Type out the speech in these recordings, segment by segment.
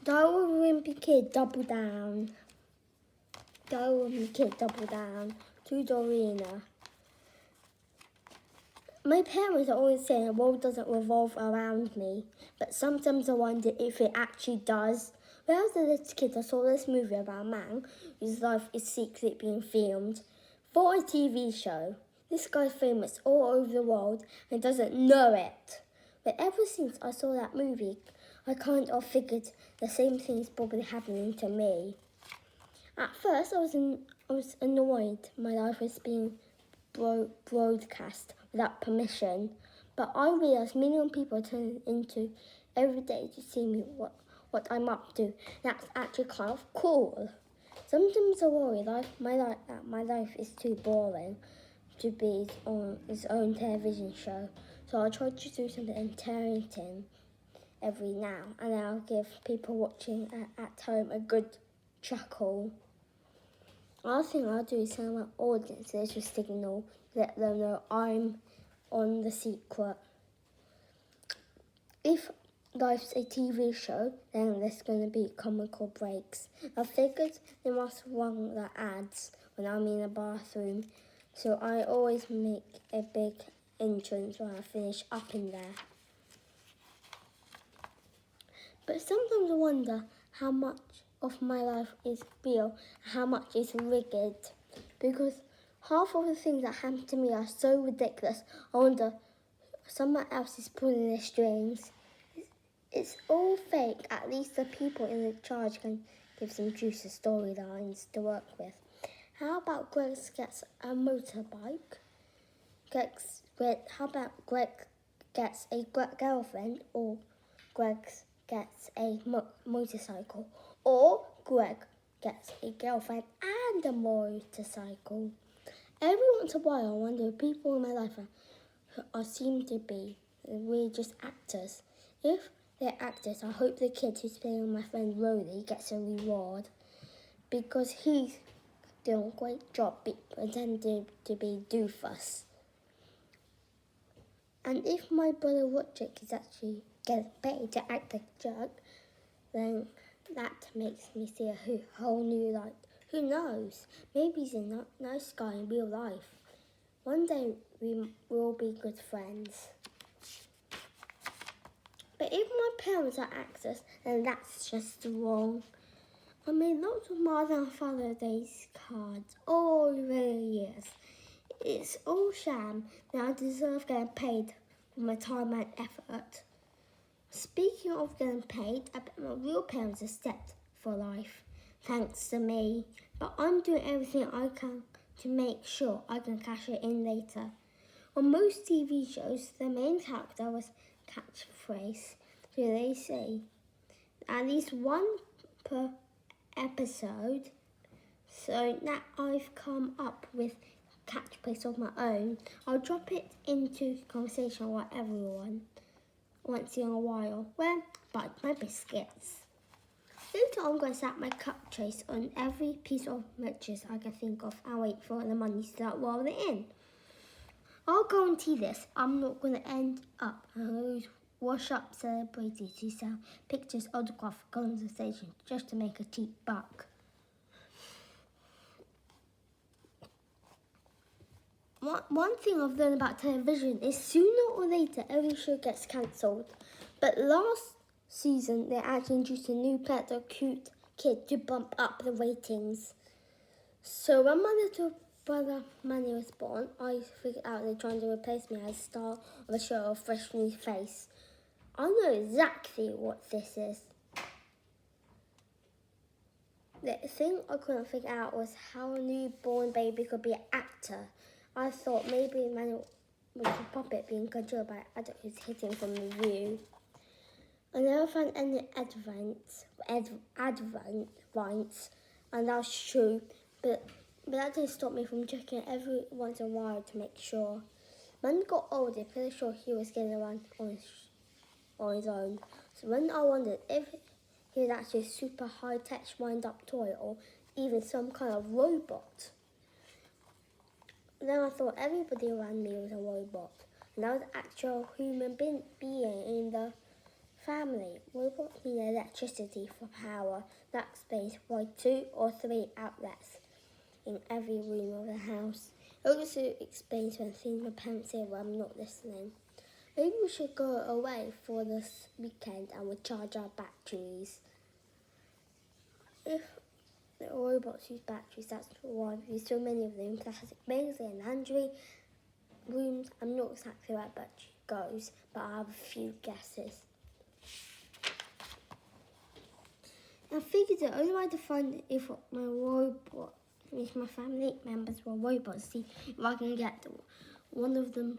Go wimpy kid, double down. Go wimpy kid, double down. To the arena. My parents are always saying the world doesn't revolve around me, but sometimes I wonder if it actually does. When I was a little kid, I saw this movie about a man whose life is secretly being filmed for a TV show. This guy's famous all over the world and doesn't know it. But ever since I saw that movie, I kind of figured the same thing is probably happening to me. At first, I was annoyed my life was being broadcast without permission, but I realised millions of people tune into every day to see me what I'm up to. That's actually kind of cool. Sometimes I worry my life is too boring to be on its own television show, so I try to do something entertaining every now and then. I'll give people watching at home a good chuckle. Another thing I'll do is send my audience a little signal, let them know I'm on the secret. If life's a TV show, then there's going to be comical breaks. I figured they must run the ads when I'm in the bathroom, so I always make a big entrance when I finish up in there. But sometimes I wonder how much of my life is real and how much is rigged, because half of the things that happen to me are so ridiculous. I wonder someone else is pulling the strings. It's all fake. At least the people in charge can give some juicy storylines to work with. How about Greg gets a motorbike? How about Greg gets a girlfriend, or Greg gets a motorcycle, or Greg gets a girlfriend and a motorcycle? Every once in a while, I wonder if people in my life seem to be really just actors. If they're actors, I hope the kid who's playing with my friend Rolly gets a reward, because he's doing a great job pretending to be doofus. And if my brother Roderick is actually getting paid to act a jerk, then that makes me see a whole new light. Who knows? Maybe he's a nice guy in real life. One day we will be good friends. But if my parents are actors, then that's just wrong. I made lots of Mother and Father's Day cards all over the years. It's all sham, and I deserve getting paid for my time and effort. Speaking of getting paid, I bet my real parents are set for life, thanks to me. But I'm doing everything I can to make sure I can cash it in later. On most TV shows, the main character was catchphrase, so they say. At least one per episode. So now I've come up with catchphrase of my own. I'll drop it into conversation with everyone once in a while. Well, bite my biscuits. Later I'm going to set my catchphrase on every piece of merchandise I can think of and wait for the money to start rolling in. I'll guarantee this, I'm not going to end up wash up celebrities who sell pictures, autograph, conversation just to make a cheap buck. One thing I've learned about television is sooner or later every show gets cancelled. But last season they actually introduced a new pet, a cute kid, to bump up the ratings. So when my little brother Manny was born, I figured out they're trying to replace me as star of a show of fresh new face. I know exactly what this is. The thing I couldn't figure out was how a newborn baby could be an actor. I thought maybe Emmanuel was a puppet being controlled by an adult who's hitting from the view. I never found any advents, and that's true, but that didn't stop me from checking every once in a while to make sure. When he got older, pretty sure he was getting around on his own. So when I wondered if he was actually a super high-tech wind-up toy or even some kind of robot. Then I thought everybody around me was a robot, and I was an actual human being in the family, robots need electricity for power. That explains why 2 or 3 outlets in every room of the house. It also explains when things my parents say when I'm not listening. Maybe we should go away for this weekend and we'll charge our batteries. If the robots use batteries, that's why there's so many of them. Plastic bags and laundry rooms. I'm not exactly where battery goes, but I have a few guesses. I figured the only way to find if my family members were robots, see if I can get one of them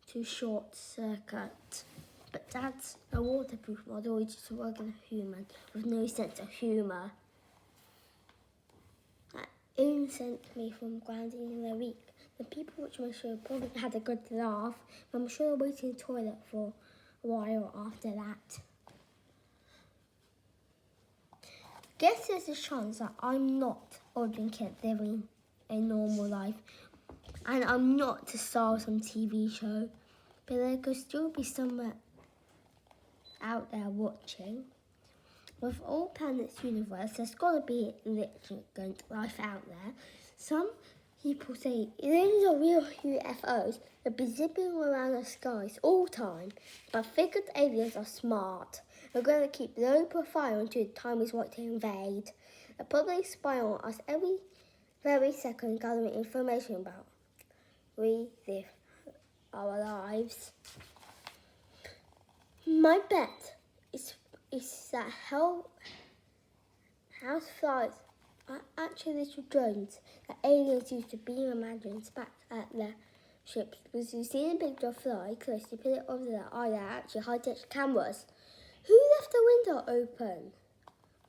to short circuit. But Dad's a waterproof model, he's just a regular human with no sense of humour. That only sent me from grounding in a week. The people watching my show probably had a good laugh, but I'm sure I'll wait in the toilet for a while after that. Guess there's a chance that I'm not ordinary kid living a normal life, and I'm not the star of some TV show, but there could still be someone out there watching. With all planets universe, there's got to be intelligent life out there. Some people say these are real UFOs that be zipping around the skies all the time, but figured aliens are smart. They're going to keep low profile until the time is right to invade. They're probably spy on us very second, gathering information about we live our lives. My bet is that houseflies are actually little drones that aliens use to beam images back at their ships. Because you see the picture fly close, you put it over there. Oh, they're actually high-tech cameras. Who left the window open?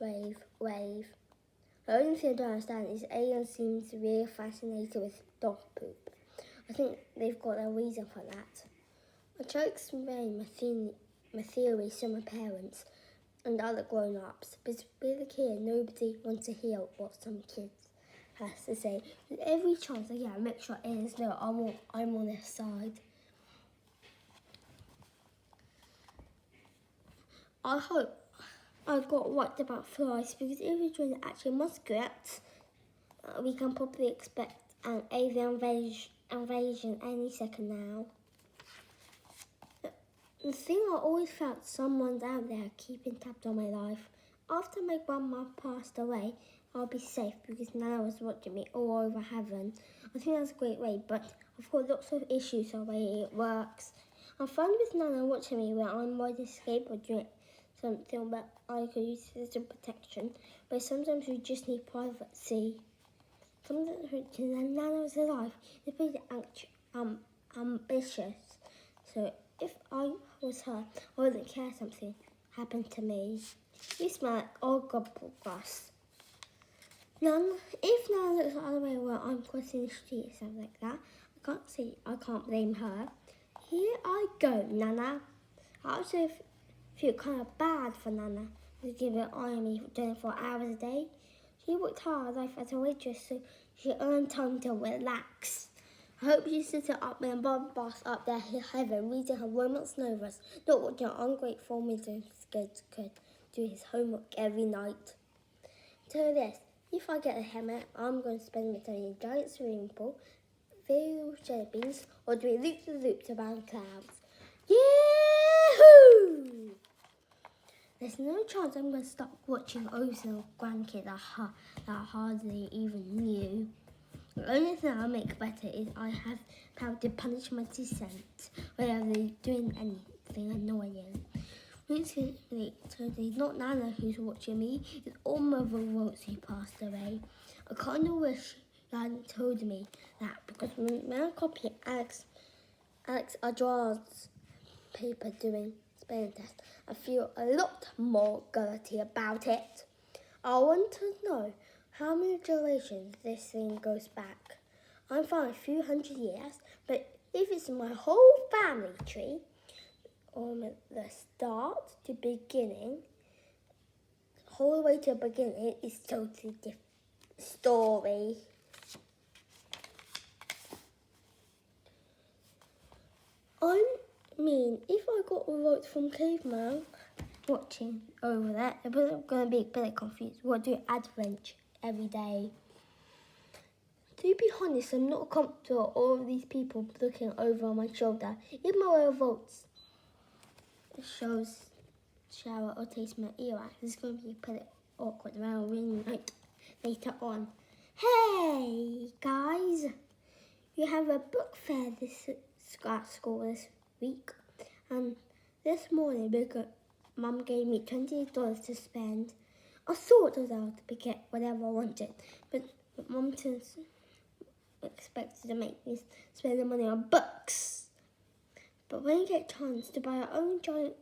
Wave. The only thing I don't understand is aliens seem really fascinated with dog poop. I think they've got a reason for that. I try to explain my theories to my parents and other grown-ups, but with a kid, nobody wants to hear what some kids has to say. With every chance I get, I make sure aliens know I'm on their side. I hope I got right about flies, because if we join the actual muskrats, we can probably expect an alien invasion any second now. The thing I always felt someone's out there keeping tabs on my life. After my grandma passed away, I'll be safe because Nana was watching me all over heaven. I think that's a great way, but I've got lots of issues the way it works. I'm fine with Nana watching me when I'm ready to escape or doing something that I could use as a protection, but sometimes we just need privacy. Sometimes when Nana was alive, it's pretty ambitious. So if I was her, I wouldn't care something happened to me. You smell like old gobble grass. If Nana looks the other way around, I'm crossing the street or something like that, I can't blame her. Here I go, Nana. I also feel kind of bad for Nana, who's given eye on me for 24 hours a day. She worked hard life as a waitress, so she earned time to relax. I hope she's sitting up in a boss up there in heaven, reading her romance novels, not watching an ungrateful middle kid could do his homework every night. So this, if I get a helmet, I'm going to spend it in a giant swimming pool, filled with jelly beans, or doing loops around clouds. Yahoo! There's no chance I'm going to stop watching Ozil grandkid that I hardly even knew. The only thing I'll make better is I have power to punish my dissent whenever they're doing anything annoying. Recently, so it's not Nana who's watching me, it's all Mother Rose who passed away. I kind of wish you hadn't told me that, because when I copy Alex Adrar's paper doing spelling test, I feel a lot more guilty about it. I want to know how many generations this thing goes back. I'm fine a few hundred years, but if it's my whole family tree, from the start to beginning, all the way to the beginning, it's totally different story. I mean, if I got a vote from Caveman, watching over there. They're going to be a bit confused. We'll do adventure every day. To be honest, I'm not comfortable with all of these people looking over my shoulder. Even my votes. It shows shower or taste my earwax. It's going to be pretty awkward around ring night later on. Hey guys, we have a book fair at school this week, and this morning Mum gave me $20 to spend. I thought I was able to get whatever I wanted, but Mum expected to make me spend the money on books. But when you get a chance to buy your own giant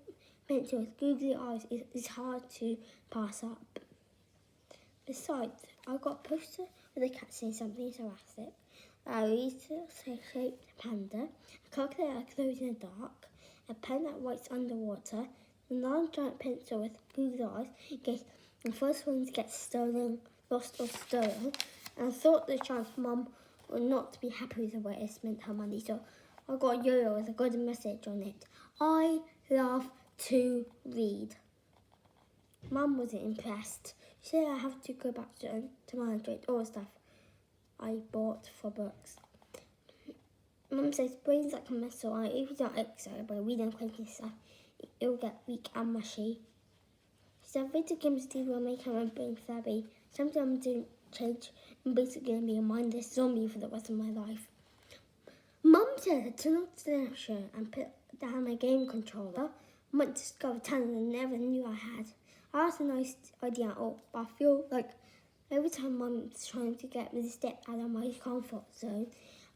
pencil with googly eyes, it's hard to pass up. Besides, I got a poster with a cat saying something sarcastic, a shaped panda, a calculator that glows in the dark, a pen that writes underwater, a large giant pencil with googly eyes in case the first ones get lost or stolen. And I thought the child's mum would not be happy with the way it spent her money, so I got a yo-yo with a good message on it. I love to read. Mum wasn't impressed. She said I have to go back to manage all the stuff I bought for books. Mum says brains like a muscle, and if you don't exercise by reading quickly stuff, it'll get weak and mushy. She said video games will make my brain flabby. Sometimes don't change. I'm basically going to be a mindless zombie for the rest of my life. Mum said to turn off the television and put down my game controller. I might discover talent I never knew I had. That's a nice idea at all, but I feel like every time Mum's trying to get me to step out of my comfort zone,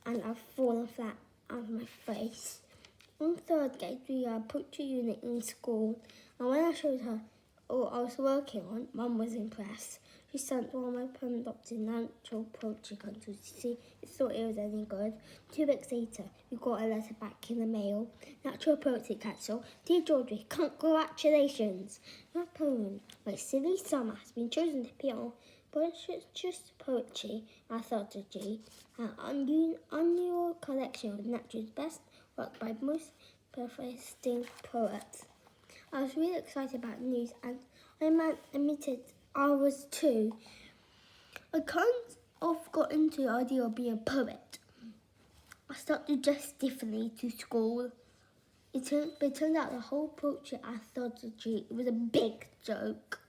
and I've fallen flat out of my face. On third grade, we had a poetry unit in school, and when I showed her what I was working on, Mum was impressed. She sent one of my poems up to natural poetry contest to see if thought it was any good. 2 weeks later, we got a letter back in the mail. Natural Poetry Council, dear Georgie, congratulations! That poem, My Silly Summer, has been chosen to appear on just poetry anthology, an annual collection of Natural's best work by most persisting poets. I was really excited about the news, and I admitted I was too. I kind of got into the idea of being a poet. I started to dress differently to school. It turned out the whole poetry anthology was a big joke.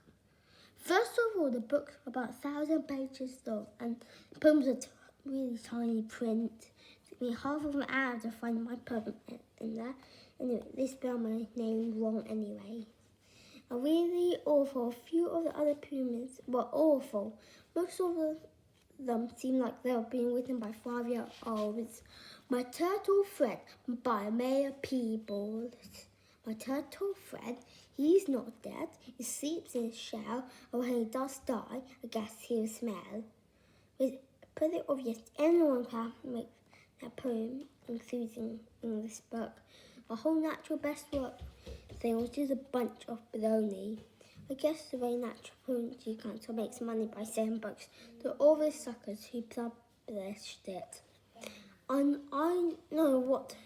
First of all, the book's about 1,000 pages long, and the poems are really tiny print. It took me half of an hour to find my poem in there. Anyway, they spelled my name wrong anyway. And really awful. A few of the other poems were awful. Most of them seemed like they were being written by 5-year-olds. My Turtle Fred by Mayor Peebles. My turtle Fred, he's not dead. He sleeps in his shell, and when he does die, I guess he'll smell. It's pretty obvious anyone can make that poem, including in this book. A whole natural best work thing was just a bunch of baloney. I guess the way Natural Poetry Council makes money by selling books to all the suckers who published it. And I sure what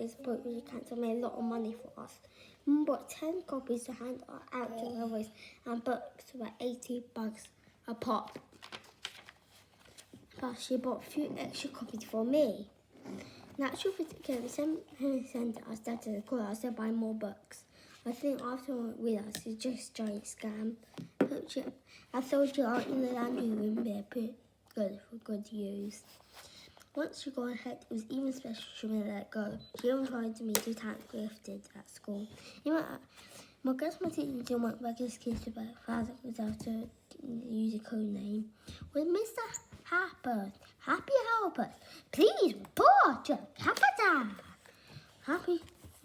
is Poetry Council made a lot of money for us. Mum bought 10 copies to hand out to others, and books were $80 a pop. Plus, she bought a few extra copies for me. Natural Physics sent us that to the class to buy more books. I think after I realised it's just a giant scam. I thought you out in the laundry room, they're pretty good for good use. Once she got ahead, it was even special she wouldn't let go. She invited me to thank gifted at school. My teacher didn't want regular kids to buy themselves to use a code name. With Mr. Harper, Happy Helper, please report your capital.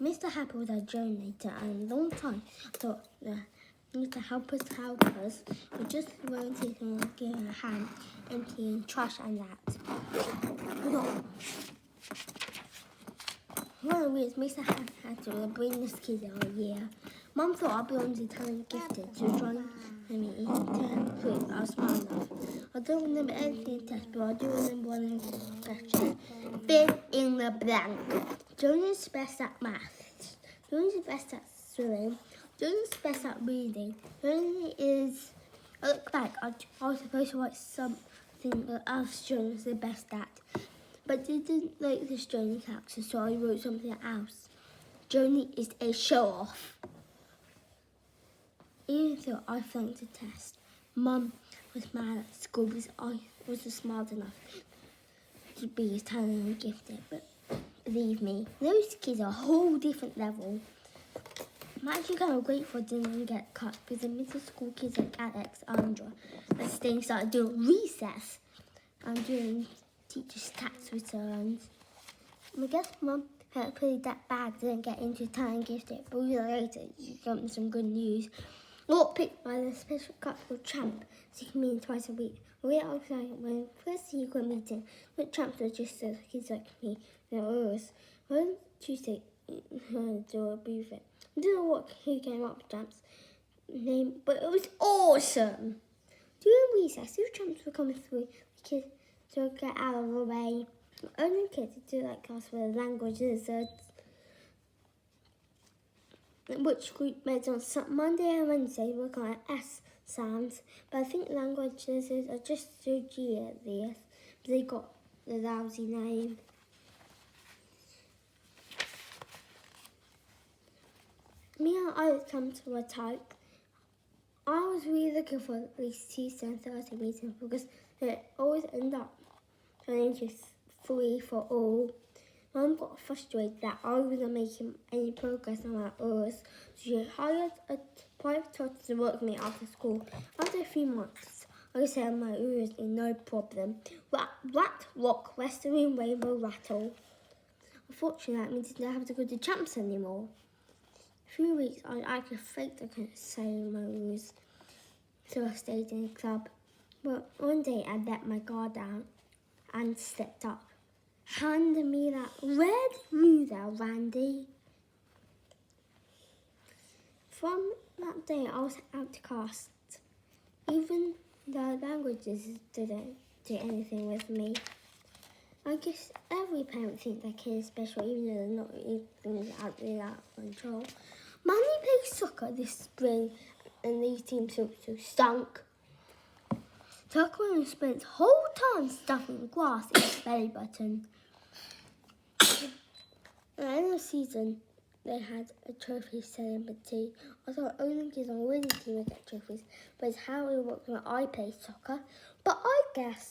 Mr. Harper was a donator, and a long time I thought that Mr. Helpers were just wanting to give a hand emptying trash and that. One of the Mr. Harper had to bring this kid all year. Mum thought I'd be on the time gifted. She was trying to me to prove I was smart enough. I don't remember anything test, but I do remember one question. Fill in the blank. Joan is best at maths. Joan is best at swimming. Dujun's best at reading. Dujun is, I look back, I was supposed to write something that else Dujun was the best at. But didn't like the Journey character, so I wrote something else. Journey is a show-off. Even though I flunked the test, Mum was mad at school because I wasn't smart enough to be as talented and gifted. But believe me, those kids are a whole different level. I'm actually kind of grateful I didn't get cut because the middle school kids like Alex, Andra, and Sting started doing recess and doing teachers' tax returns. I guess Mum had played that bad, didn't get into talent gifted, but later she got me some good news. Got picked by the special couple Champ, so you can meet twice a week. We were outside when first secret meeting, but Champs were just the kids like me, they were us. On Tuesday, do a briefing. I don't know who came up with Champs' name, but it was awesome. During recess, two Champs were coming through the kids to get out of the way. Only kids do that class for the language lizards, which group made on Monday and Wednesday work on S sounds, but I think language lizards are just so genius, but they got the lousy name. Me and I come to a type. I was really looking for at least Tuesday and Thursday meetings because they always end up turning into 3 for all. Mum got frustrated that I wasn't making any progress on my Urs, so she hired a private tutor to work with me after school. After a few months, I said on my Urs in no problem. Rat, rock, western rainbow, rattle. Unfortunately, that means I didn't have to go to Champs anymore. A few weeks, I actually faked I couldn't say my Urs, so I stayed in the club. But one day, I let my guard down and stepped up. Hand me that red mover, Randy. From that day, I was outcast. Even the languages didn't do anything with me. I guess every parent thinks their kid is special, even though they're not even out of control. Mummy played soccer this spring, and these teams so stunk. Tucker spent whole time stuffing grass in his belly button. At the end of the season, they had a trophy ceremony. I thought only kids on winning team would get trophies, but it's how it works when I play soccer. But I guess